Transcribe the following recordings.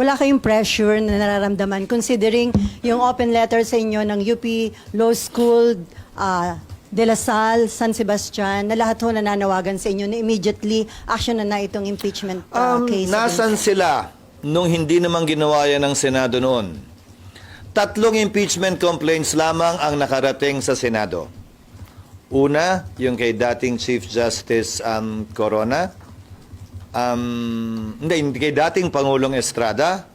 wala kayong pressure na nararamdaman considering yung open letter sa inyo ng UP Law School, De La Salle, San Sebastian, na lahat ho nananawagan sa inyo na immediately action na itong impeachment case. Nasan sila nung hindi naman ginawa yan ng Senado noon? 3 impeachment complaints lamang ang nakarating sa Senado. Una, yung kay dating Chief Justice Corona. Hindi, kay dating Pangulong Estrada.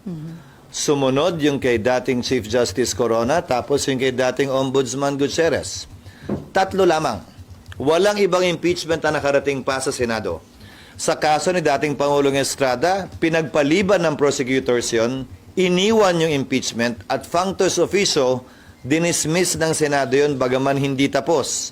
Sumunod yung kay dating Chief Justice Corona, tapos yung kay dating Ombudsman Gutierrez. 3 lamang. Walang ibang impeachment na nakarating pa sa Senado. Sa kaso ni dating Pangulong Estrada, pinagpaliban ng prosecutors yon, iniwan yung impeachment at functus officio, dinismiss ng Senado yon bagaman hindi tapos.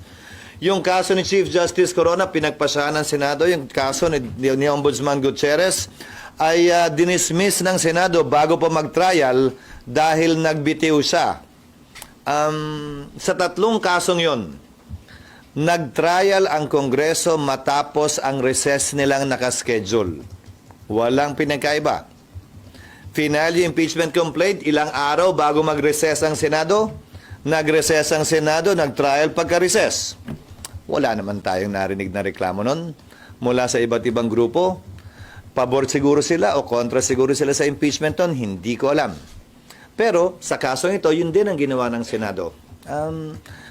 Yung kaso ni Chief Justice Corona, pinagpasahan ng Senado. Yung kaso ni Ombudsman Gutierrez ay dinismiss ng Senado bago pa mag-trial dahil nagbitiw siya. Sa 3 kasong yon, nag-trial ang Kongreso matapos ang recess nilang nakaschedule. Walang pinagkaiba. Final yung impeachment complaint, ilang araw bago mag-recess ang Senado. Nag-recess ang Senado, nag-trial pagka-recess. Wala naman tayong narinig na reklamo nun mula sa iba't ibang grupo. Pabor siguro sila o kontra siguro sila sa impeachment nun, hindi ko alam. Pero sa kasong ito, yun din ang ginawa ng Senado.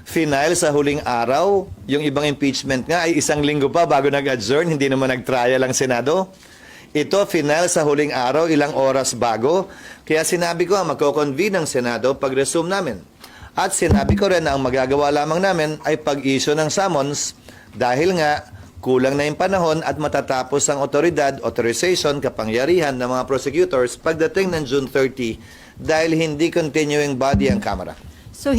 Final sa huling araw, yung ibang impeachment nga ay 1 linggo pa bago nag-adjourn, hindi naman nag-trial ang Senado. Ito, final sa huling araw, ilang oras bago. Kaya sinabi ko, magko-convene ng Senado pag-resume namin. At sinabi ko rin na ang magagawa lamang namin ay pag-issue ng summons dahil nga kulang na yung panahon at matatapos ang otoridad, authorization, kapangyarihan ng mga prosecutors pagdating ng June 30 dahil hindi continuing body ang Kamara. So,